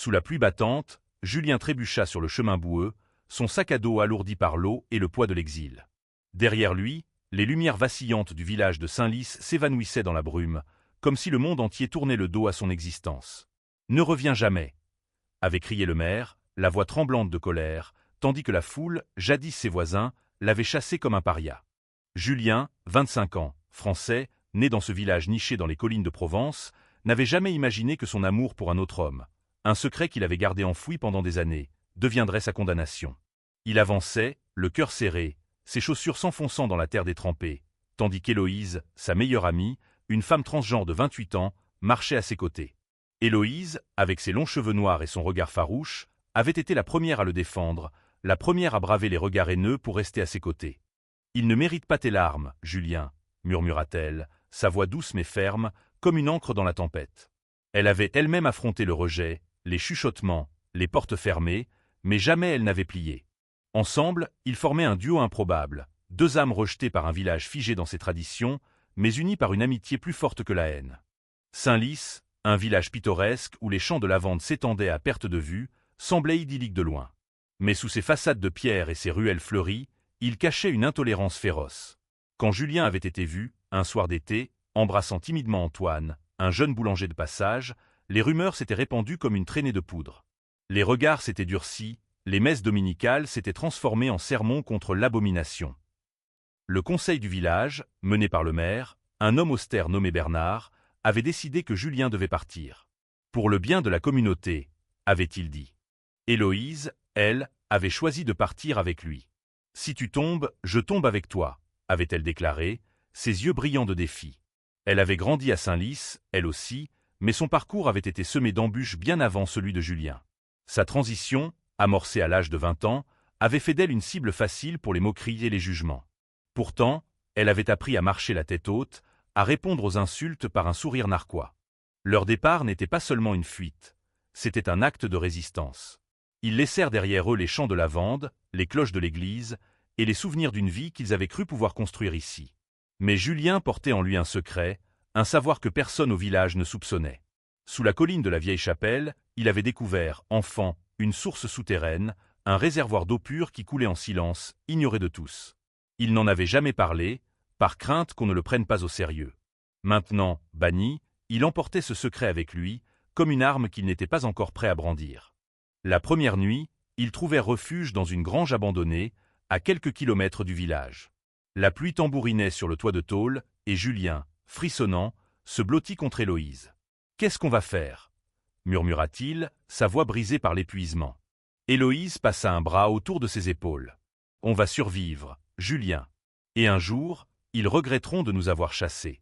Sous la pluie battante, Julien trébucha sur le chemin boueux, son sac à dos alourdi par l'eau et le poids de l'exil. Derrière lui, les lumières vacillantes du village de Saint-Lys s'évanouissaient dans la brume, comme si le monde entier tournait le dos à son existence. « Ne reviens jamais !» avait crié le maire, la voix tremblante de colère, tandis que la foule, jadis ses voisins, l'avait chassé comme un paria. Julien, 25 ans, français, né dans ce village niché dans les collines de Provence, n'avait jamais imaginé que son amour pour un autre homme, un secret qu'il avait gardé enfoui pendant des années, deviendrait sa condamnation. Il avançait, le cœur serré, ses chaussures s'enfonçant dans la terre détrempée, tandis qu'Héloïse, sa meilleure amie, une femme transgenre de 28 ans, marchait à ses côtés. Héloïse, avec ses longs cheveux noirs et son regard farouche, avait été la première à le défendre, la première à braver les regards haineux pour rester à ses côtés. « Il ne mérite pas tes larmes, Julien », murmura-t-elle, sa voix douce mais ferme, comme une ancre dans la tempête. Elle avait elle-même affronté le rejet, les chuchotements, les portes fermées, mais jamais elle n'avait plié. Ensemble, ils formaient un duo improbable, deux âmes rejetées par un village figé dans ses traditions, mais unies par une amitié plus forte que la haine. Saint-Lys, un village pittoresque où les champs de lavande s'étendaient à perte de vue, semblait idyllique de loin. Mais sous ses façades de pierre et ses ruelles fleuries, il cachait une intolérance féroce. Quand Julien avait été vu, un soir d'été, embrassant timidement Antoine, un jeune boulanger de passage, les rumeurs s'étaient répandues comme une traînée de poudre. Les regards s'étaient durcis, les messes dominicales s'étaient transformées en sermons contre l'abomination. Le conseil du village, mené par le maire, un homme austère nommé Bernard, avait décidé que Julien devait partir. Pour le bien de la communauté, avait-il dit. Héloïse, elle, avait choisi de partir avec lui. « Si tu tombes, je tombe avec toi », avait-elle déclaré, ses yeux brillants de défi. Elle avait grandi à Saint-Lys, elle aussi, mais son parcours avait été semé d'embûches bien avant celui de Julien. Sa transition, amorcée à l'âge de 20 ans, avait fait d'elle une cible facile pour les moqueries et les jugements. Pourtant, elle avait appris à marcher la tête haute, à répondre aux insultes par un sourire narquois. Leur départ n'était pas seulement une fuite, c'était un acte de résistance. Ils laissèrent derrière eux les champs de lavande, les cloches de l'église, et les souvenirs d'une vie qu'ils avaient cru pouvoir construire ici. Mais Julien portait en lui un secret, un savoir que personne au village ne soupçonnait. Sous la colline de la vieille chapelle, il avait découvert, enfant, une source souterraine, un réservoir d'eau pure qui coulait en silence, ignoré de tous. Il n'en avait jamais parlé, par crainte qu'on ne le prenne pas au sérieux. Maintenant, banni, il emportait ce secret avec lui, comme une arme qu'il n'était pas encore prêt à brandir. La première nuit, ils trouvèrent refuge dans une grange abandonnée, à quelques kilomètres du village. La pluie tambourinait sur le toit de tôle, et Julien, frissonnant, se blottit contre Héloïse. « Qu'est-ce qu'on va faire » murmura-t-il, sa voix brisée par l'épuisement. Héloïse passa un bras autour de ses épaules. « On va survivre, Julien. Et un jour, ils regretteront de nous avoir chassés. »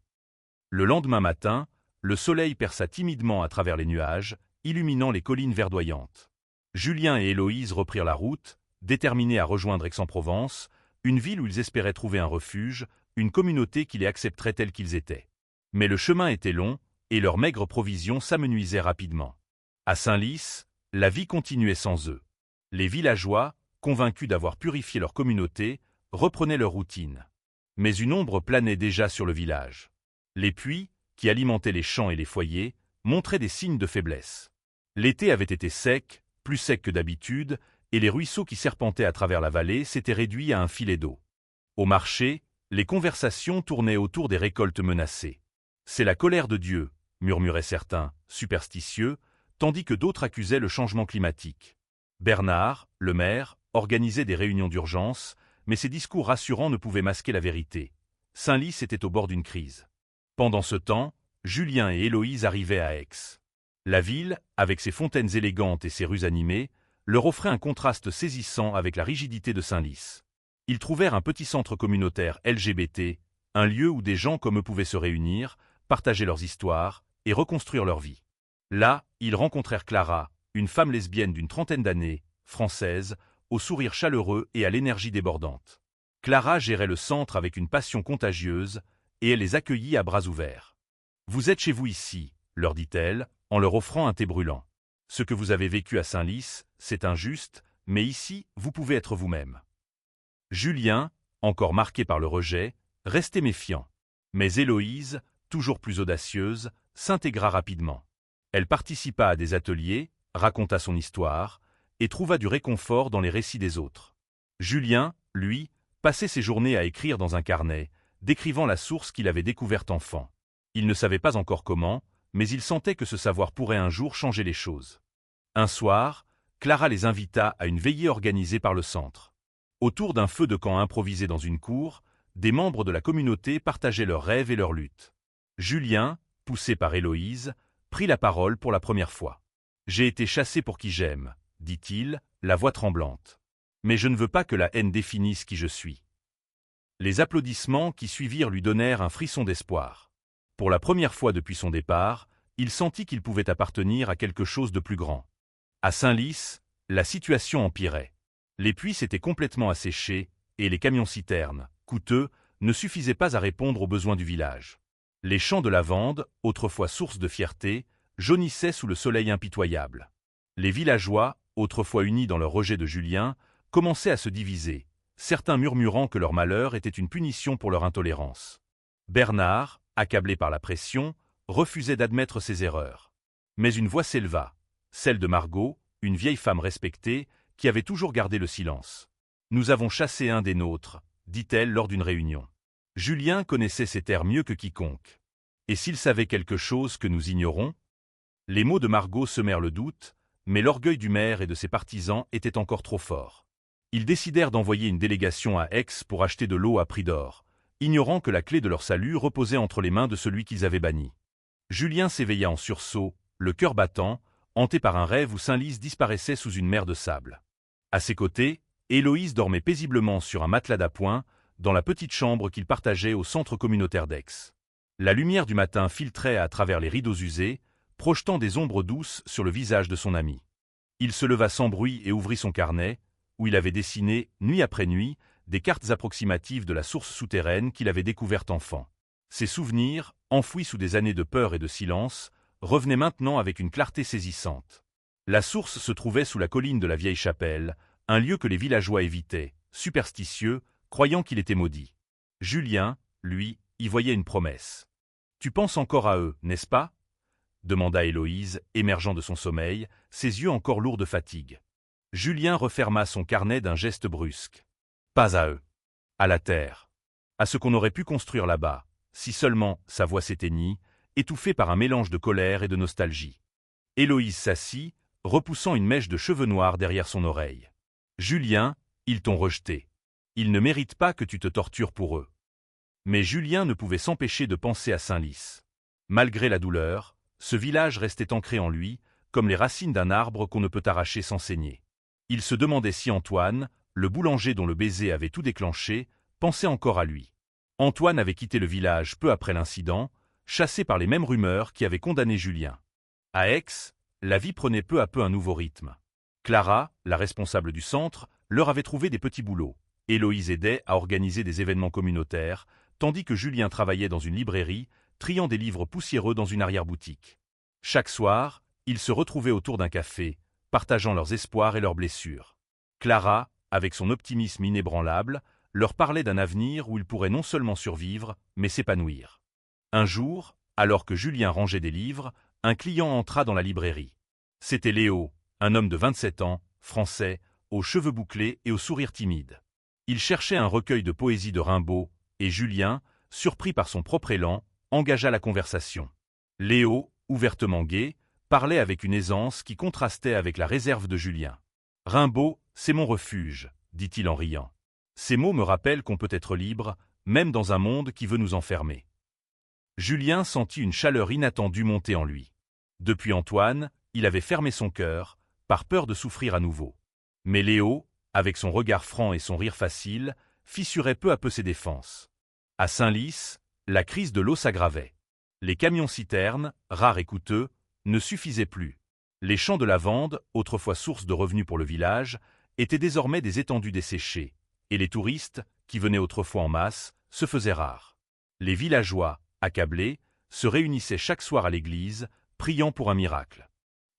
Le lendemain matin, le soleil perça timidement à travers les nuages, illuminant les collines verdoyantes. Julien et Héloïse reprirent la route, déterminés à rejoindre Aix-en-Provence, une ville où ils espéraient trouver un refuge, une communauté qui les accepterait tels qu'ils étaient. Mais le chemin était long, et leurs maigres provisions s'amenuisaient rapidement. À Saint-Lys, la vie continuait sans eux. Les villageois, convaincus d'avoir purifié leur communauté, reprenaient leur routine. Mais une ombre planait déjà sur le village. Les puits, qui alimentaient les champs et les foyers, montraient des signes de faiblesse. L'été avait été sec, plus sec que d'habitude, et les ruisseaux qui serpentaient à travers la vallée s'étaient réduits à un filet d'eau. Au marché, les conversations tournaient autour des récoltes menacées. « C'est la colère de Dieu », murmuraient certains, superstitieux, tandis que d'autres accusaient le changement climatique. Bernard, le maire, organisait des réunions d'urgence, mais ses discours rassurants ne pouvaient masquer la vérité. Saint-Lys était au bord d'une crise. Pendant ce temps, Julien et Héloïse arrivaient à Aix. La ville, avec ses fontaines élégantes et ses rues animées, leur offrait un contraste saisissant avec la rigidité de Saint-Lys. Ils trouvèrent un petit centre communautaire LGBT, un lieu où des gens comme eux pouvaient se réunir, partager leurs histoires et reconstruire leur vie. Là, ils rencontrèrent Clara, une femme lesbienne d'une trentaine d'années, française, au sourire chaleureux et à l'énergie débordante. Clara gérait le centre avec une passion contagieuse, et elle les accueillit à bras ouverts. « Vous êtes chez vous ici », leur dit-elle, en leur offrant un thé brûlant. « Ce que vous avez vécu à Saint-Lys, c'est injuste, mais ici, vous pouvez être vous-même. » Julien, encore marqué par le rejet, restait méfiant. Mais Héloïse, toujours plus audacieuse, s'intégra rapidement. Elle participa à des ateliers, raconta son histoire, et trouva du réconfort dans les récits des autres. Julien, lui, passait ses journées à écrire dans un carnet, décrivant la source qu'il avait découverte enfant. Il ne savait pas encore comment, mais il sentait que ce savoir pourrait un jour changer les choses. Un soir, Clara les invita à une veillée organisée par le centre. Autour d'un feu de camp improvisé dans une cour, des membres de la communauté partageaient leurs rêves et leurs luttes. Julien, poussé par Héloïse, prit la parole pour la première fois. « J'ai été chassé pour qui j'aime, » dit-il, la voix tremblante. « Mais je ne veux pas que la haine définisse qui je suis. » Les applaudissements qui suivirent lui donnèrent un frisson d'espoir. Pour la première fois depuis son départ, il sentit qu'il pouvait appartenir à quelque chose de plus grand. À Senlis, la situation empirait. Les puits s'étaient complètement asséchés et les camions-citernes, coûteux, ne suffisaient pas à répondre aux besoins du village. Les champs de lavande, autrefois source de fierté, jaunissaient sous le soleil impitoyable. Les villageois, autrefois unis dans leur rejet de Julien, commençaient à se diviser, certains murmurant que leur malheur était une punition pour leur intolérance. Bernard, accablé par la pression, refusait d'admettre ses erreurs. Mais une voix s'éleva, celle de Margot, une vieille femme respectée, qui avait toujours gardé le silence. « Nous avons chassé un des nôtres », dit-elle lors d'une réunion. Julien connaissait ces terres mieux que quiconque. Et s'il savait quelque chose que nous ignorons? Les mots de Margot semèrent le doute, mais l'orgueil du maire et de ses partisans était encore trop fort. Ils décidèrent d'envoyer une délégation à Aix pour acheter de l'eau à prix d'or, ignorant que la clé de leur salut reposait entre les mains de celui qu'ils avaient banni. Julien s'éveilla en sursaut, le cœur battant, hanté par un rêve où Senlis disparaissait sous une mer de sable. À ses côtés, Héloïse dormait paisiblement sur un matelas d'appoint, dans la petite chambre qu'ils partageaient au centre communautaire d'Aix. La lumière du matin filtrait à travers les rideaux usés, projetant des ombres douces sur le visage de son ami. Il se leva sans bruit et ouvrit son carnet, où il avait dessiné, nuit après nuit, des cartes approximatives de la source souterraine qu'il avait découverte enfant. Ses souvenirs, enfouis sous des années de peur et de silence, revenaient maintenant avec une clarté saisissante. La source se trouvait sous la colline de la vieille chapelle, un lieu que les villageois évitaient, superstitieux, croyant qu'il était maudit. Julien, lui, y voyait une promesse. « Tu penses encore à eux, n'est-ce pas » demanda Héloïse, émergeant de son sommeil, ses yeux encore lourds de fatigue. Julien referma son carnet d'un geste brusque. « Pas à eux. À la terre. À ce qu'on aurait pu construire là-bas, si seulement sa voix s'éteignit, étouffée par un mélange de colère et de nostalgie. » Héloïse s'assit, repoussant une mèche de cheveux noirs derrière son oreille. « Julien, ils t'ont rejeté. Ils ne méritent pas que tu te tortures pour eux. » Mais Julien ne pouvait s'empêcher de penser à Senlis. Malgré la douleur, ce village restait ancré en lui, comme les racines d'un arbre qu'on ne peut arracher sans saigner. Il se demandait si Antoine, le boulanger dont le baiser avait tout déclenché, pensait encore à lui. Antoine avait quitté le village peu après l'incident, chassé par les mêmes rumeurs qui avaient condamné Julien. À Aix, la vie prenait peu à peu un nouveau rythme. Clara, la responsable du centre, leur avait trouvé des petits boulots. Héloïse aidait à organiser des événements communautaires, tandis que Julien travaillait dans une librairie, triant des livres poussiéreux dans une arrière-boutique. Chaque soir, ils se retrouvaient autour d'un café, partageant leurs espoirs et leurs blessures. Clara, avec son optimisme inébranlable, leur parlait d'un avenir où ils pourraient non seulement survivre, mais s'épanouir. Un jour, alors que Julien rangeait des livres, un client entra dans la librairie. C'était Léo, un homme de 27 ans, français, aux cheveux bouclés et au sourire timide. Il cherchait un recueil de poésie de Rimbaud, et Julien, surpris par son propre élan, engagea la conversation. Léo, ouvertement gai, parlait avec une aisance qui contrastait avec la réserve de Julien. « Rimbaud, c'est mon refuge, » dit-il en riant. « Ces mots me rappellent qu'on peut être libre, même dans un monde qui veut nous enfermer. » Julien sentit une chaleur inattendue monter en lui. Depuis Antoine, il avait fermé son cœur, par peur de souffrir à nouveau. Mais Léo, avec son regard franc et son rire facile, fissurait peu à peu ses défenses. À Senlis, la crise de l'eau s'aggravait. Les camions-citernes, rares et coûteux, ne suffisaient plus. Les champs de lavande, autrefois source de revenus pour le village, étaient désormais des étendues desséchées, et les touristes, qui venaient autrefois en masse, se faisaient rares. Les villageois, accablés, se réunissaient chaque soir à l'église, priant pour un miracle.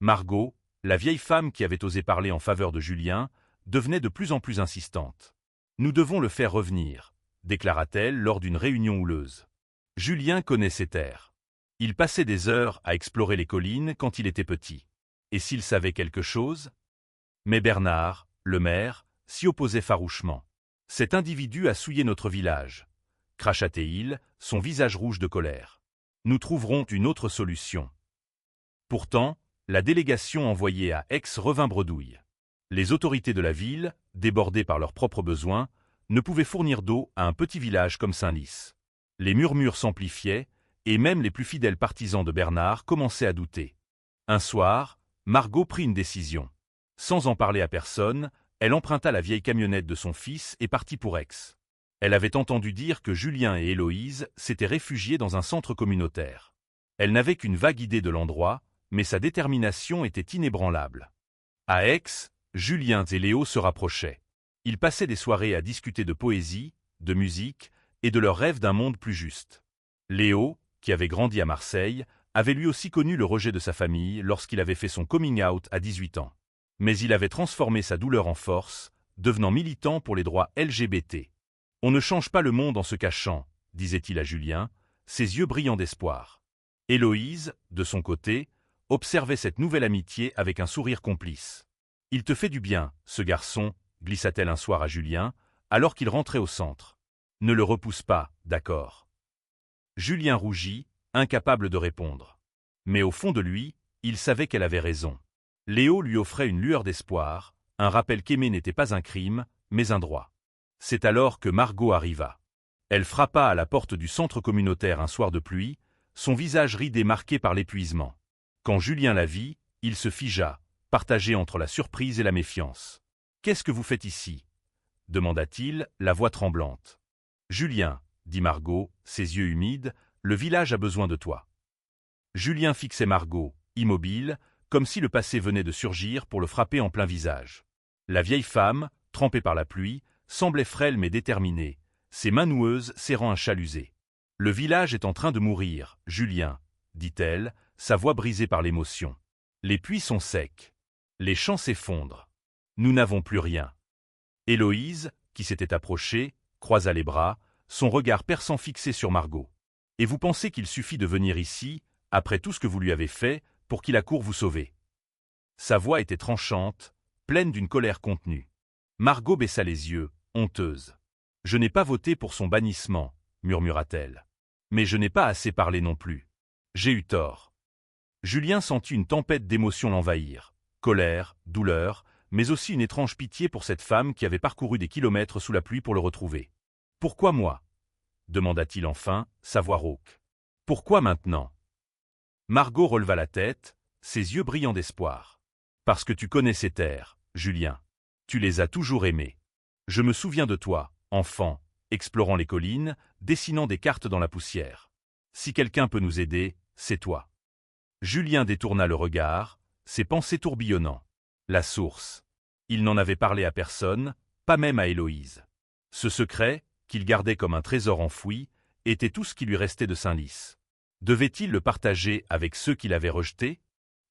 Margot, la vieille femme qui avait osé parler en faveur de Julien, devenait de plus en plus insistante. « Nous devons le faire revenir », déclara-t-elle lors d'une réunion houleuse. Julien connaît ces terres. Il passait des heures à explorer les collines quand il était petit. Et s'il savait quelque chose? Mais Bernard, le maire, s'y opposait farouchement. Cet individu a souillé notre village, cracha-t-il, son visage rouge de colère. Nous trouverons une autre solution. Pourtant, la délégation envoyée à Aix revint bredouille. Les autorités de la ville, débordées par leurs propres besoins, ne pouvaient fournir d'eau à un petit village comme Saint-Lys. Les murmures s'amplifiaient, et même les plus fidèles partisans de Bernard commençaient à douter. Un soir, Margot prit une décision. Sans en parler à personne, elle emprunta la vieille camionnette de son fils et partit pour Aix. Elle avait entendu dire que Julien et Héloïse s'étaient réfugiés dans un centre communautaire. Elle n'avait qu'une vague idée de l'endroit, mais sa détermination était inébranlable. À Aix, Julien et Léo se rapprochaient. Ils passaient des soirées à discuter de poésie, de musique et de leur rêve d'un monde plus juste. Léo, qui avait grandi à Marseille, avait lui aussi connu le rejet de sa famille lorsqu'il avait fait son coming out à 18 ans. Mais il avait transformé sa douleur en force, devenant militant pour les droits LGBT. « On ne change pas le monde en se cachant », disait-il à Julien, ses yeux brillants d'espoir. Héloïse, de son côté, observait cette nouvelle amitié avec un sourire complice. « Il te fait du bien, ce garçon », glissa-t-elle un soir à Julien, alors qu'il rentrait au centre. « Ne le repousse pas, d'accord ?» Julien rougit, incapable de répondre. Mais au fond de lui, il savait qu'elle avait raison. Léo lui offrait une lueur d'espoir, un rappel qu'aimer n'était pas un crime, mais un droit. C'est alors que Margot arriva. Elle frappa à la porte du centre communautaire un soir de pluie, son visage ridé marqué par l'épuisement. Quand Julien la vit, il se figea, partagé entre la surprise et la méfiance. « Qu'est-ce que vous faites ici » demanda-t-il, la voix tremblante. « Julien, » dit Margot, ses yeux humides, « le village a besoin de toi. » Julien fixait Margot, immobile, comme si le passé venait de surgir pour le frapper en plein visage. La vieille femme, trempée par la pluie, semblait frêle mais déterminée, ses mains noueuses serrant un chalusé. « Le village est en train de mourir, Julien, » dit-elle, sa voix brisée par l'émotion. « Les puits sont secs. Les champs s'effondrent. Nous n'avons plus rien. » Héloïse, qui s'était approchée, croisa les bras, son regard perçant fixé sur Margot. « Et vous pensez qu'il suffit de venir ici, après tout ce que vous lui avez fait, pour qu'il accourt vous sauver ?» Sa voix était tranchante, pleine d'une colère contenue. Margot baissa les yeux, honteuse. « Je n'ai pas voté pour son bannissement, » murmura-t-elle. « Mais je n'ai pas assez parlé non plus. J'ai eu tort. » Julien sentit une tempête d'émotions l'envahir. Colère, douleur, mais aussi une étrange pitié pour cette femme qui avait parcouru des kilomètres sous la pluie pour le retrouver. « Pourquoi moi » demanda-t-il enfin, sa voix rauque. « Pourquoi maintenant » Margot releva la tête, ses yeux brillants d'espoir. « Parce que tu connais ces terres, Julien. Tu les as toujours aimées. Je me souviens de toi, enfant, explorant les collines, dessinant des cartes dans la poussière. Si quelqu'un peut nous aider, c'est toi. » Julien détourna le regard, ses pensées tourbillonnant. La source. Il n'en avait parlé à personne, pas même à Héloïse. Ce secret, qu'il gardait comme un trésor enfoui, était tout ce qui lui restait de Saint-Lys. Devait-il le partager avec ceux qui l'avaient rejeté?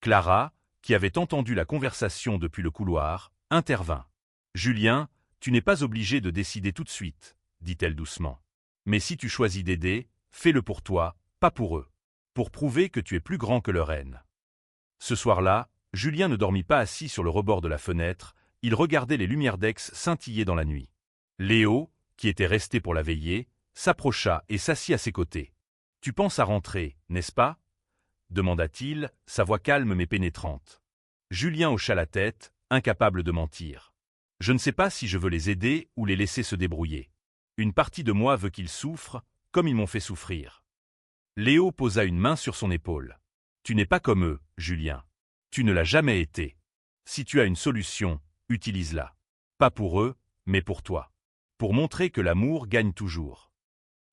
Clara, qui avait entendu la conversation depuis le couloir, intervint. « Julien, tu n'es pas obligé de décider tout de suite, » dit-elle doucement. « Mais si tu choisis d'aider, fais-le pour toi, pas pour eux. Pour prouver que tu es plus grand que leur haine. » Ce soir-là, Julien ne dormit pas assis sur le rebord de la fenêtre, il regardait les lumières d'Aix scintiller dans la nuit. Léo, qui était resté pour la veiller, s'approcha et s'assit à ses côtés. « Tu penses à rentrer, n'est-ce pas » demanda-t-il, sa voix calme mais pénétrante. Julien hocha la tête, incapable de mentir. « Je ne sais pas si je veux les aider ou les laisser se débrouiller. Une partie de moi veut qu'ils souffrent, comme ils m'ont fait souffrir. » Léo posa une main sur son épaule. « Tu n'es pas comme eux, Julien. Tu ne l'as jamais été. Si tu as une solution, utilise-la. Pas pour eux, mais pour toi. Pour montrer que l'amour gagne toujours. »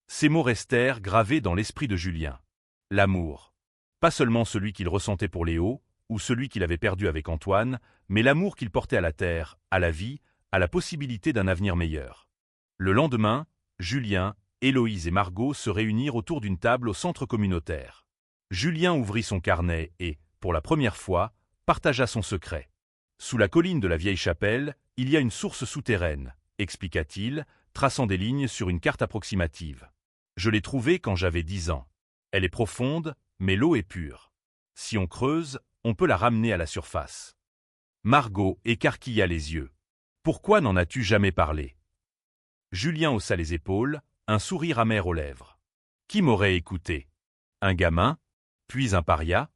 Ces mots restèrent gravés dans l'esprit de Julien. L'amour. Pas seulement celui qu'il ressentait pour Léo, ou celui qu'il avait perdu avec Antoine, mais l'amour qu'il portait à la terre, à la vie, à la possibilité d'un avenir meilleur. Le lendemain, Julien, Héloïse et Margot se réunirent autour d'une table au centre communautaire. Julien ouvrit son carnet et, pour la première fois, partagea son secret. « Sous la colline de la vieille chapelle, il y a une source souterraine, » expliqua-t-il, traçant des lignes sur une carte approximative. « Je l'ai trouvée quand j'avais 10 ans. Elle est profonde, mais l'eau est pure. Si on creuse, on peut la ramener à la surface. Margot écarquilla les yeux. Pourquoi n'en as-tu jamais parlé? Julien haussa les épaules, un sourire amer aux lèvres. Qui m'aurait écouté? Un gamin? Puis un paria?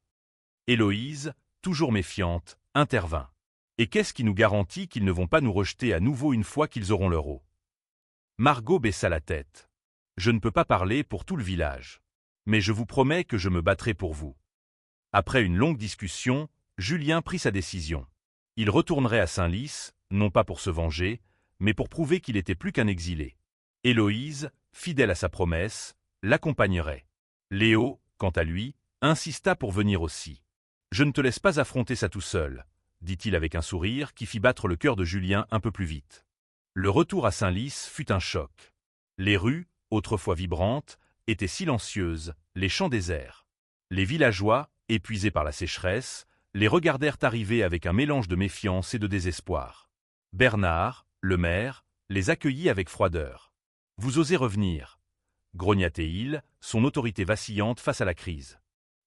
Héloïse, toujours méfiante, intervint. Et qu'est-ce qui nous garantit qu'ils ne vont pas nous rejeter à nouveau une fois qu'ils auront leur eau? Margot baissa la tête. Je ne peux pas parler pour tout le village. Mais je vous promets que je me battrai pour vous. Après une longue discussion, Julien prit sa décision. Il retournerait à Senlis, non pas pour se venger, mais pour prouver qu'il était plus qu'un exilé. Héloïse, fidèle à sa promesse, l'accompagnerait. Léo, quant à lui, insista pour venir aussi. « Je ne te laisse pas affronter ça tout seul », dit-il avec un sourire qui fit battre le cœur de Julien un peu plus vite. Le retour à Senlis fut un choc. Les rues, autrefois vibrantes, étaient silencieuses, les champs déserts. Les villageois, épuisés par la sécheresse, les regardèrent arriver avec un mélange de méfiance et de désespoir. Bernard, le maire, les accueillit avec froideur. « Vous osez revenir » grogna-t-il, son autorité vacillante face à la crise.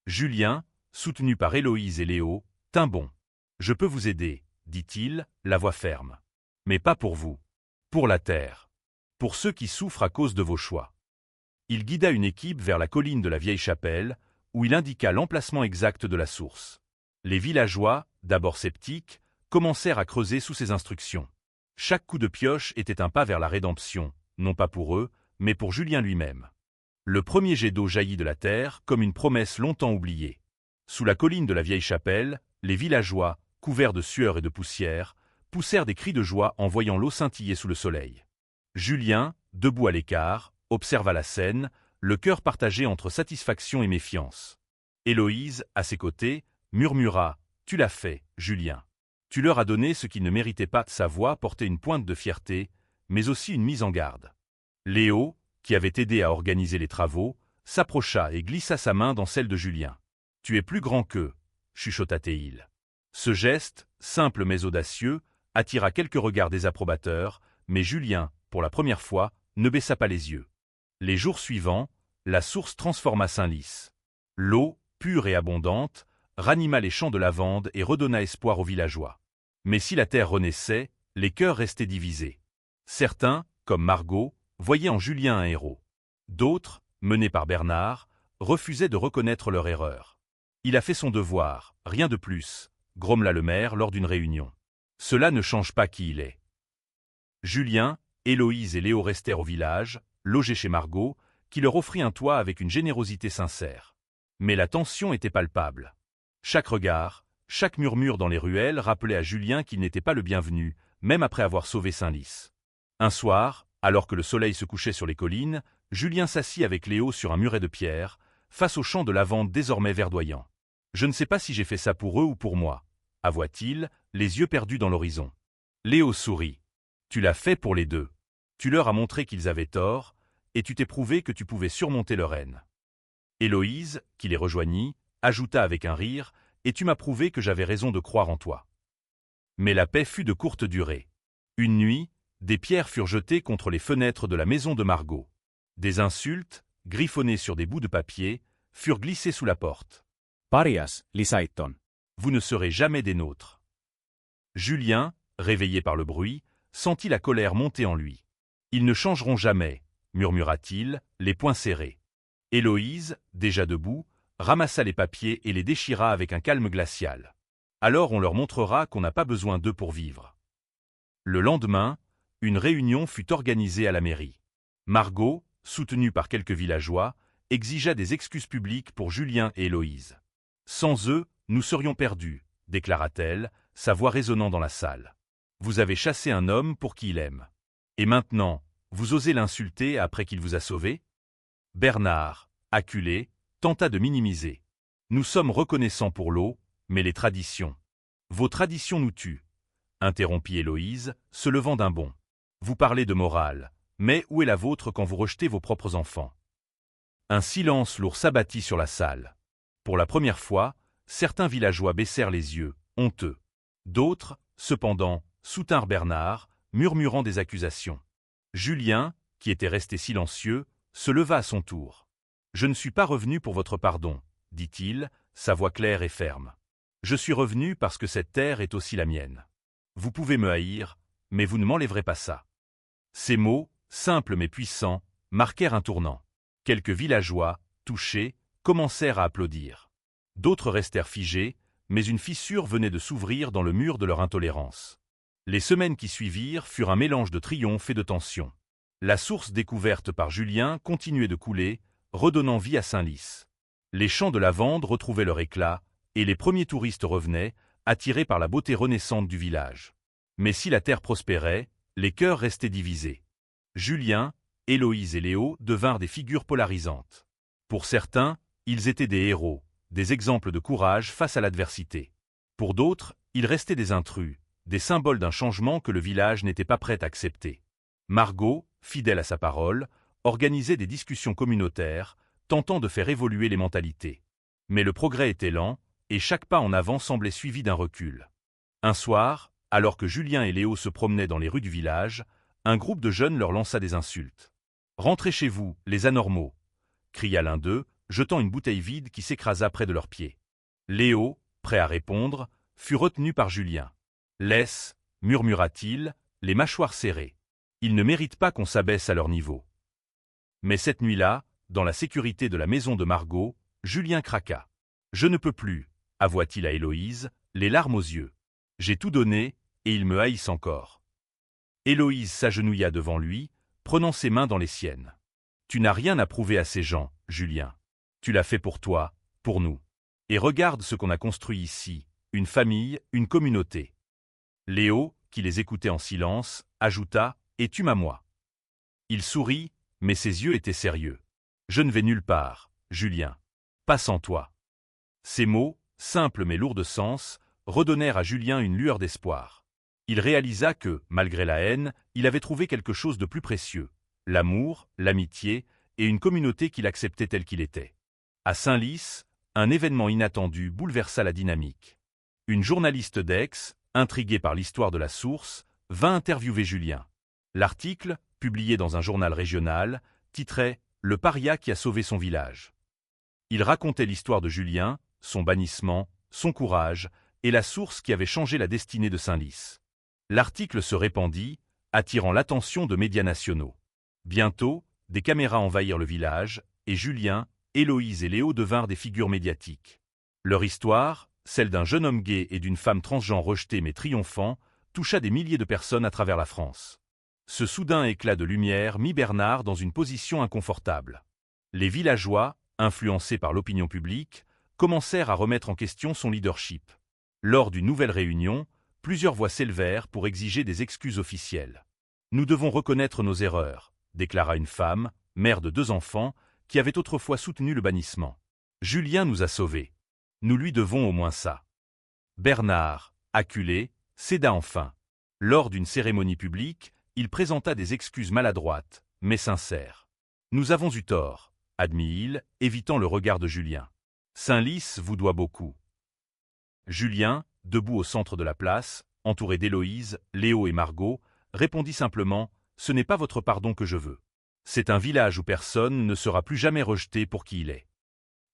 Julien, soutenu par Héloïse et Léo, tint bon. « Je peux vous aider, » dit-il, la voix ferme. « Mais pas pour vous. Pour la terre. Pour ceux qui souffrent à cause de vos choix. » Il guida une équipe vers la colline de la Vieille Chapelle, où il indiqua l'emplacement exact de la source. Les villageois, d'abord sceptiques, commencèrent à creuser sous ses instructions. Chaque coup de pioche était un pas vers la rédemption, non pas pour eux, mais pour Julien lui-même. Le premier jet d'eau jaillit de la terre comme une promesse longtemps oubliée. Sous la colline de la Vieille Chapelle, les villageois, couverts de sueur et de poussière, poussèrent des cris de joie en voyant l'eau scintiller sous le soleil. Julien, debout à l'écart, observa la scène, le cœur partagé entre satisfaction et méfiance. Héloïse, à ses côtés, murmura « Tu l'as fait, Julien. Tu leur as donné ce qu'ils ne méritaient pas ». Sa voix portait une pointe de fierté, mais aussi une mise en garde. Léo, qui avait aidé à organiser les travaux, s'approcha et glissa sa main dans celle de Julien. « Tu es plus grand qu'eux », chuchota-t-il. Ce geste, simple mais audacieux, attira quelques regards désapprobateurs, mais Julien, pour la première fois, ne baissa pas les yeux. Les jours suivants, la source transforma Senlis. L'eau, pure et abondante, ranima les champs de lavande et redonna espoir aux villageois. Mais si la terre renaissait, les cœurs restaient divisés. Certains, comme Margot, voyaient en Julien un héros. D'autres, menés par Bernard, refusaient de reconnaître leur erreur. « Il a fait son devoir, rien de plus », grommela le maire lors d'une réunion. « Cela ne change pas qui il est. » Julien, Héloïse et Léo restèrent au village, logés chez Margot, qui leur offrit un toit avec une générosité sincère. Mais la tension était palpable. Chaque regard, chaque murmure dans les ruelles rappelait à Julien qu'il n'était pas le bienvenu, même après avoir sauvé Senlis. Un soir, alors que le soleil se couchait sur les collines, Julien s'assit avec Léo sur un muret de pierre, face aux champs de lavande désormais verdoyants. « Je ne sais pas si j'ai fait ça pour eux ou pour moi », avoua-t-il, les yeux perdus dans l'horizon. Léo sourit. « Tu l'as fait pour les deux. Tu leur as montré qu'ils avaient tort, et tu t'es prouvé que tu pouvais surmonter leur haine. » Héloïse, qui les rejoignit, ajouta avec un rire, « Et tu m'as prouvé que j'avais raison de croire en toi. » Mais la paix fut de courte durée. Une nuit, des pierres furent jetées contre les fenêtres de la maison de Margot. Des insultes, griffonnées sur des bouts de papier, furent glissées sous la porte. « Parias, lisaiton. Vous ne serez jamais des nôtres. » Julien, réveillé par le bruit, sentit la colère monter en lui. « Ils ne changeront jamais, » murmura-t-il, les poings serrés. Héloïse, déjà debout, ramassa les papiers et les déchira avec un calme glacial. « Alors on leur montrera qu'on n'a pas besoin d'eux pour vivre. » Le lendemain, une réunion fut organisée à la mairie. Margot, soutenue par quelques villageois, exigea des excuses publiques pour Julien et Héloïse. « Sans eux, nous serions perdus », déclara-t-elle, sa voix résonnant dans la salle. « Vous avez chassé un homme pour qui il aime. Et maintenant, vous osez l'insulter après qu'il vous a sauvé ?» Bernard, acculé, tenta de minimiser. « Nous sommes reconnaissants pour l'eau, mais les traditions. »« Vos traditions nous tuent », interrompit Héloïse, se levant d'un bond. « Vous parlez de morale, mais où est la vôtre quand vous rejetez vos propres enfants ?» Un silence lourd s'abattit sur la salle. Pour la première fois, certains villageois baissèrent les yeux, honteux. D'autres, cependant, soutinrent Bernard, murmurant des accusations. Julien, qui était resté silencieux, se leva à son tour. « Je ne suis pas revenu pour votre pardon, dit-il, sa voix claire et ferme. Je suis revenu parce que cette terre est aussi la mienne. Vous pouvez me haïr, mais vous ne m'enlèverez pas ça. » Ces mots, simples mais puissants, marquèrent un tournant. Quelques villageois, touchés, commencèrent à applaudir. D'autres restèrent figés, mais une fissure venait de s'ouvrir dans le mur de leur intolérance. Les semaines qui suivirent furent un mélange de triomphe et de tension. La source découverte par Julien continuait de couler, redonnant vie à Senlis. Les champs de lavande retrouvaient leur éclat, et les premiers touristes revenaient, attirés par la beauté renaissante du village. Mais si la terre prospérait, les cœurs restaient divisés. Julien, Héloïse et Léo devinrent des figures polarisantes. Pour certains, ils étaient des héros, des exemples de courage face à l'adversité. Pour d'autres, ils restaient des intrus, des symboles d'un changement que le village n'était pas prêt à accepter. Margot, fidèle à sa parole, organisait des discussions communautaires, tentant de faire évoluer les mentalités. Mais le progrès était lent, et chaque pas en avant semblait suivi d'un recul. Un soir, alors que Julien et Léo se promenaient dans les rues du village, un groupe de jeunes leur lança des insultes. « Rentrez chez vous, les anormaux !» cria l'un d'eux, jetant une bouteille vide qui s'écrasa près de leurs pieds. Léo, prêt à répondre, fut retenu par Julien. « Laisse, murmura-t-il, les mâchoires serrées. Ils ne méritent pas qu'on s'abaisse à leur niveau. » Mais cette nuit-là, dans la sécurité de la maison de Margot, Julien craqua. « Je ne peux plus, » avoua-t-il à Héloïse, les larmes aux yeux. « J'ai tout donné, et ils me haïssent encore. » Héloïse s'agenouilla devant lui, prenant ses mains dans les siennes. « Tu n'as rien à prouver à ces gens, Julien. Tu l'as fait pour toi, pour nous. Et regarde ce qu'on a construit ici, une famille, une communauté. » Léo, qui les écoutait en silence, ajouta « Et tu m'as moi. » Il sourit, mais ses yeux étaient sérieux. « Je ne vais nulle part, Julien. Pas sans toi. » Ces mots, simples mais lourds de sens, redonnèrent à Julien une lueur d'espoir. Il réalisa que, malgré la haine, il avait trouvé quelque chose de plus précieux, l'amour, l'amitié et une communauté qu'il acceptait tel qu'il était. À Senlis, un événement inattendu bouleversa la dynamique. Une journaliste d'Aix, intriguée par l'histoire de la source, vint interviewer Julien. L'article, publié dans un journal régional, titrait « Le paria qui a sauvé son village ». Il racontait l'histoire de Julien, son bannissement, son courage et la source qui avait changé la destinée de Senlis. L'article se répandit, attirant l'attention de médias nationaux. Bientôt, des caméras envahirent le village, et Julien, Héloïse et Léo devinrent des figures médiatiques. Leur histoire, celle d'un jeune homme gay et d'une femme transgenre rejetée mais triomphant, toucha des milliers de personnes à travers la France. Ce soudain éclat de lumière mit Bernard dans une position inconfortable. Les villageois, influencés par l'opinion publique, commencèrent à remettre en question son leadership. Lors d'une nouvelle réunion, plusieurs voix s'élevèrent pour exiger des excuses officielles. « Nous devons reconnaître nos erreurs », déclara une femme, mère de 2 enfants, qui avait autrefois soutenu le bannissement. « Julien nous a sauvés. Nous lui devons au moins ça. » Bernard, acculé, céda enfin. Lors d'une cérémonie publique, il présenta des excuses maladroites, mais sincères. « Nous avons eu tort », admit-il, évitant le regard de Julien. « Senlis vous doit beaucoup. » Julien, debout au centre de la place, entouré d'Héloïse, Léo et Margot, répondit simplement « Ce n'est pas votre pardon que je veux. C'est un village où personne ne sera plus jamais rejeté pour qui il est. »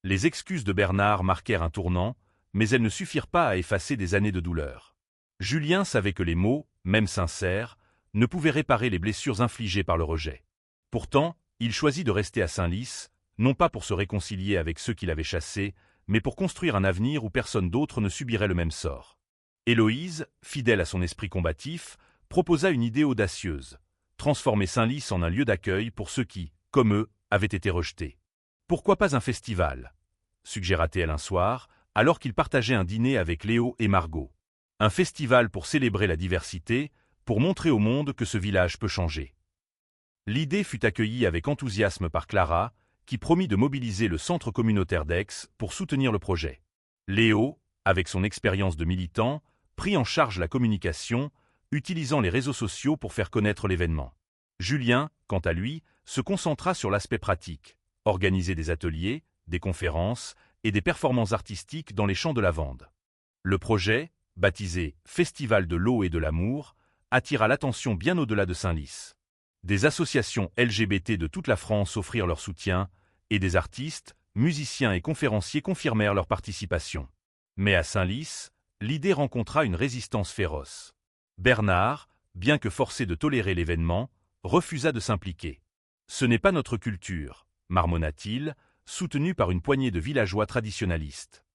Les excuses de Bernard marquèrent un tournant, mais elles ne suffirent pas à effacer des années de douleur. Julien savait que les mots, même sincères, ne pouvaient réparer les blessures infligées par le rejet. Pourtant, il choisit de rester à Senlis, non pas pour se réconcilier avec ceux qui l'avaient chassé, mais pour construire un avenir où personne d'autre ne subirait le même sort. Héloïse, fidèle à son esprit combatif, proposa une idée audacieuse, transformer Senlis en un lieu d'accueil pour ceux qui, comme eux, avaient été rejetés. « Pourquoi pas un festival ?» suggéra-t-elle un soir, alors qu'il partageait un dîner avec Léo et Margot. Un festival pour célébrer la diversité, pour montrer au monde que ce village peut changer. L'idée fut accueillie avec enthousiasme par Clara, qui promit de mobiliser le centre communautaire d'Aix pour soutenir le projet. Léo, avec son expérience de militant, prit en charge la communication, utilisant les réseaux sociaux pour faire connaître l'événement. Julien, quant à lui, se concentra sur l'aspect pratique, organiser des ateliers, des conférences et des performances artistiques dans les champs de lavande. Le projet, baptisé « Festival de l'eau et de l'amour », attira l'attention bien au-delà de Senlis. Des associations LGBT de toute la France offrirent leur soutien, et des artistes, musiciens et conférenciers confirmèrent leur participation. Mais à Senlis, l'idée rencontra une résistance féroce. Bernard, bien que forcé de tolérer l'événement, refusa de s'impliquer. « Ce n'est pas notre culture », marmonna-t-il, soutenu par une poignée de villageois traditionalistes.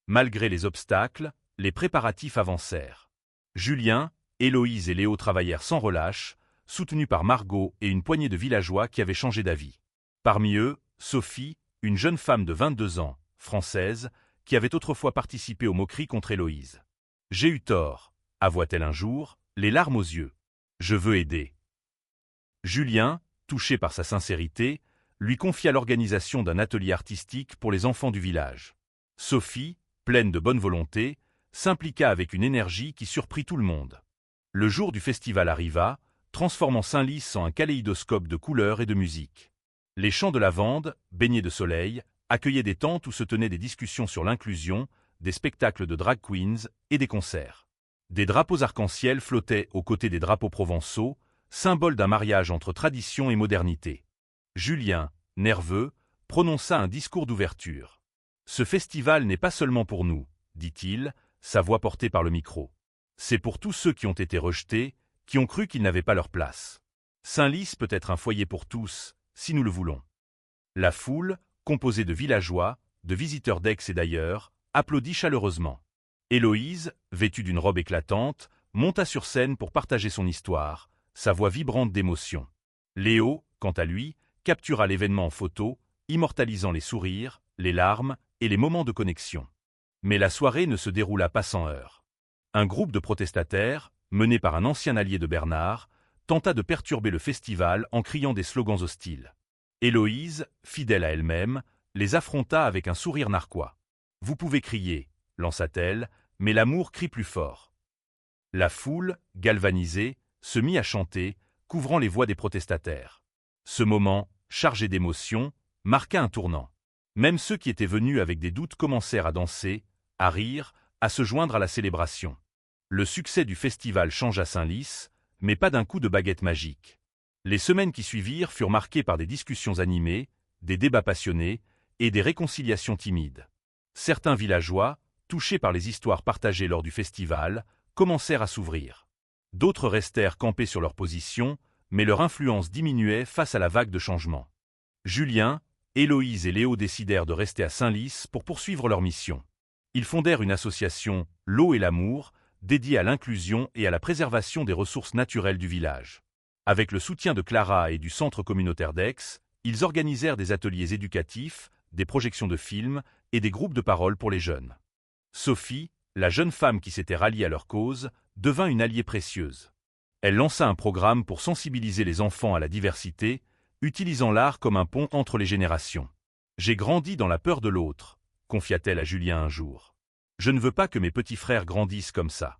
Malgré les obstacles, les préparatifs avancèrent. Julien, Héloïse et Léo travaillèrent sans relâche, soutenus par Margot et une poignée de villageois qui avaient changé d'avis. Parmi eux, Sophie, une jeune femme de 22 ans, française, qui avait autrefois participé aux moqueries contre Héloïse. « J'ai eu tort », avoua-t-elle un jour, les larmes aux yeux. « Je veux aider. » Julien, touché par sa sincérité, lui confia l'organisation d'un atelier artistique pour les enfants du village. Sophie, pleine de bonne volonté, s'impliqua avec une énergie qui surprit tout le monde. Le jour du festival arriva, transformant Senlis en un kaléidoscope de couleurs et de musique. Les champs de lavande, baignés de soleil, accueillaient des tentes où se tenaient des discussions sur l'inclusion, des spectacles de drag queens et des concerts. Des drapeaux arc-en-ciel flottaient aux côtés des drapeaux provençaux, symbole d'un mariage entre tradition et modernité. Julien, nerveux, prononça un discours d'ouverture. « Ce festival n'est pas seulement pour nous, » dit-il, sa voix portée par le micro. « C'est pour tous ceux qui ont été rejetés, qui ont cru qu'ils n'avaient pas leur place. Senlis peut être un foyer pour tous, si nous le voulons. » La foule, composée de villageois, de visiteurs d'Aix et d'ailleurs, applaudit chaleureusement. Héloïse, vêtue d'une robe éclatante, monta sur scène pour partager son histoire, sa voix vibrante d'émotion. Léo, quant à lui, captura l'événement en photo, immortalisant les sourires, les larmes et les moments de connexion. Mais la soirée ne se déroula pas sans heurts. Un groupe de protestataires, mené par un ancien allié de Bernard, tenta de perturber le festival en criant des slogans hostiles. Héloïse, fidèle à elle-même, les affronta avec un sourire narquois. « Vous pouvez crier », lança-t-elle, mais l'amour crie plus fort. La foule, galvanisée, se mit à chanter, couvrant les voix des protestataires. Ce moment, chargé d'émotion, marqua un tournant. Même ceux qui étaient venus avec des doutes commencèrent à danser, à rire, à se joindre à la célébration. Le succès du festival changea Senlis, mais pas d'un coup de baguette magique. Les semaines qui suivirent furent marquées par des discussions animées, des débats passionnés et des réconciliations timides. Certains villageois, touchés par les histoires partagées lors du festival, commencèrent à s'ouvrir. D'autres restèrent campés sur leur position, mais leur influence diminuait face à la vague de changement. Julien, Héloïse et Léo décidèrent de rester à Senlis pour poursuivre leur mission. Ils fondèrent une association, L'eau et l'amour, dédiée à l'inclusion et à la préservation des ressources naturelles du village. Avec le soutien de Clara et du Centre communautaire d'Aix, ils organisèrent des ateliers éducatifs, des projections de films et des groupes de parole pour les jeunes. Sophie, la jeune femme qui s'était ralliée à leur cause, devint une alliée précieuse. Elle lança un programme pour sensibiliser les enfants à la diversité, utilisant l'art comme un pont entre les générations. « J'ai grandi dans la peur de l'autre », confia-t-elle à Julien un jour. « Je ne veux pas que mes petits frères grandissent comme ça. »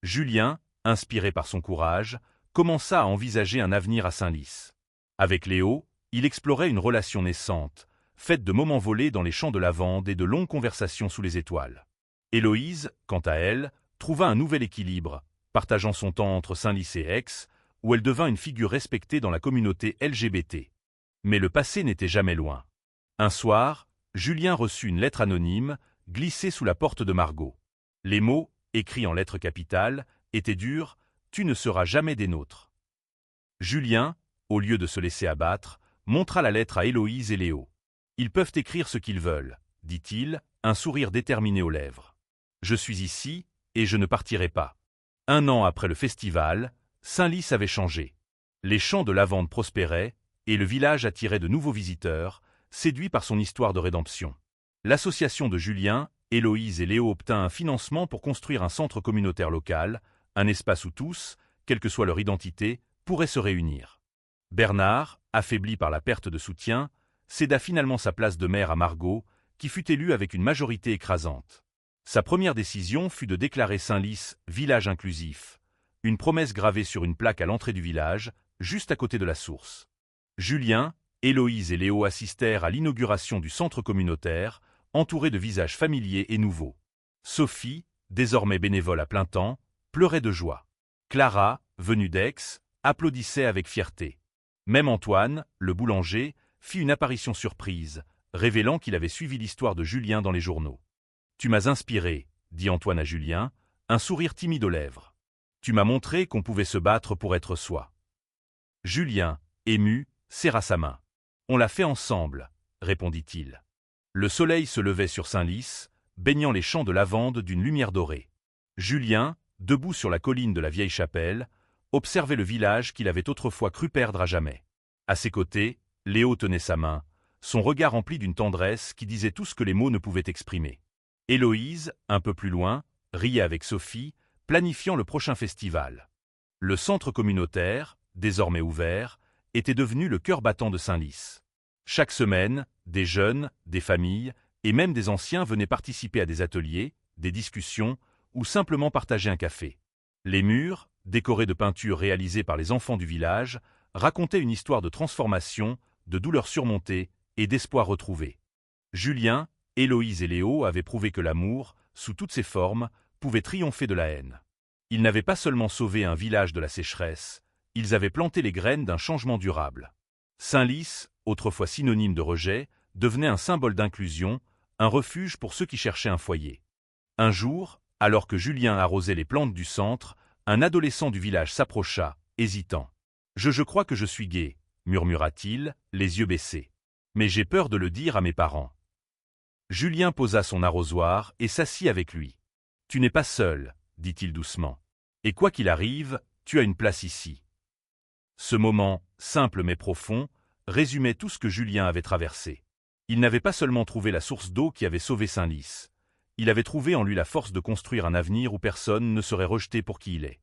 Julien, inspiré par son courage, commença à envisager un avenir à Senlis. Avec Léo, il explorait une relation naissante, faite de moments volés dans les champs de lavande et de longues conversations sous les étoiles. Héloïse, quant à elle, trouva un nouvel équilibre, partageant son temps entre Senlis et Aix, où elle devint une figure respectée dans la communauté LGBT. Mais le passé n'était jamais loin. Un soir, Julien reçut une lettre anonyme, glissée sous la porte de Margot. Les mots, écrits en lettres capitales, étaient durs « Tu ne seras jamais des nôtres ». Julien, au lieu de se laisser abattre, montra la lettre à Héloïse et Léo. « Ils peuvent écrire ce qu'ils veulent », dit-il, un sourire déterminé aux lèvres. « Je suis ici, et je ne partirai pas. » 1 an après le festival, Senlis avait changé. Les champs de lavande prospéraient, et le village attirait de nouveaux visiteurs, séduits par son histoire de rédemption. L'association de Julien, Héloïse et Léo obtint un financement pour construire un centre communautaire local, un espace où tous, quelle que soit leur identité, pourraient se réunir. Bernard, affaibli par la perte de soutien, céda finalement sa place de maire à Margot, qui fut élue avec une majorité écrasante. Sa première décision fut de déclarer Senlis village inclusif, une promesse gravée sur une plaque à l'entrée du village, juste à côté de la source. Julien, Héloïse et Léo assistèrent à l'inauguration du centre communautaire, entouré de visages familiers et nouveaux. Sophie, désormais bénévole à plein temps, pleurait de joie. Clara, venue d'Aix, applaudissait avec fierté. Même Antoine, le boulanger, fit une apparition surprise, révélant qu'il avait suivi l'histoire de Julien dans les journaux. Tu m'as inspiré, dit Antoine à Julien, un sourire timide aux lèvres. Tu m'as montré qu'on pouvait se battre pour être soi. Julien, ému, serra sa main. On l'a fait ensemble, répondit-il. Le soleil se levait sur Saint-Lys, baignant les champs de lavande d'une lumière dorée. Julien, debout sur la colline de la vieille chapelle, observait le village qu'il avait autrefois cru perdre à jamais. À ses côtés, Léo tenait sa main, son regard rempli d'une tendresse qui disait tout ce que les mots ne pouvaient exprimer. Héloïse, un peu plus loin, riait avec Sophie, planifiant le prochain festival. Le centre communautaire, désormais ouvert, était devenu le cœur battant de Saint-Lys. Chaque semaine, des jeunes, des familles et même des anciens venaient participer à des ateliers, des discussions ou simplement partager un café. Les murs, décorés de peintures réalisées par les enfants du village, racontaient une histoire de transformation, de douleurs surmontées et d'espoir retrouvé. Julien, Héloïse et Léo avaient prouvé que l'amour, sous toutes ses formes, pouvait triompher de la haine. Ils n'avaient pas seulement sauvé un village de la sécheresse, ils avaient planté les graines d'un changement durable. Saint-Lys, autrefois synonyme de rejet, devenait un symbole d'inclusion, un refuge pour ceux qui cherchaient un foyer. Un jour, alors que Julien arrosait les plantes du centre, un adolescent du village s'approcha, hésitant. « Je crois que je suis gay », murmura-t-il, les yeux baissés. « Mais j'ai peur de le dire à mes parents. » Julien posa son arrosoir et s'assit avec lui. « Tu n'es pas seul, » dit-il doucement. « Et quoi qu'il arrive, tu as une place ici. » Ce moment, simple mais profond, résumait tout ce que Julien avait traversé. Il n'avait pas seulement trouvé la source d'eau qui avait sauvé Saint-Lys. Il avait trouvé en lui la force de construire un avenir où personne ne serait rejeté pour qui il est.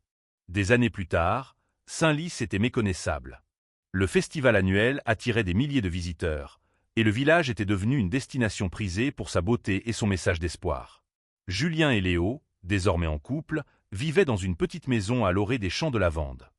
Des années plus tard, Saint-Lys était méconnaissable. Le festival annuel attirait des milliers de visiteurs, et le village était devenu une destination prisée pour sa beauté et son message d'espoir. Julien et Léo, désormais en couple, vivaient dans une petite maison à l'orée des champs de lavande.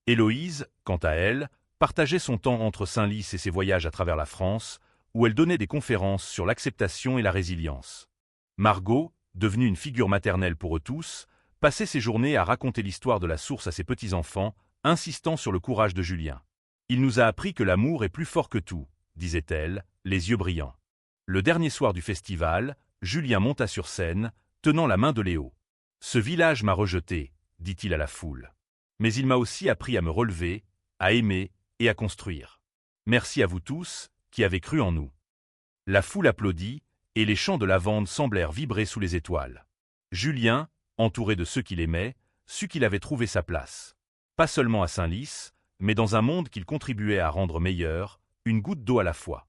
Héloïse, quant à elle, partageait son temps entre Saint-Lys et ses voyages à travers la France, où elle donnait des conférences sur l'acceptation et la résilience. Margot, devenue une figure maternelle pour eux tous, passait ses journées à raconter l'histoire de la source à ses petits-enfants, insistant sur le courage de Julien. « Il nous a appris que l'amour est plus fort que tout », disait-elle, les yeux brillants. Le dernier soir du festival, Julien monta sur scène, tenant la main de Léo. « Ce village m'a rejeté », dit-il à la foule. « Mais il m'a aussi appris à me relever, à aimer et à construire. Merci à vous tous, qui avez cru en nous. » La foule applaudit, et les champs de lavande semblèrent vibrer sous les étoiles. Julien, entouré de ceux qu'il aimait, sut qu'il avait trouvé sa place. Pas seulement à Saint-Lys, mais dans un monde qu'il contribuait à rendre meilleur, une goutte d'eau à la fois.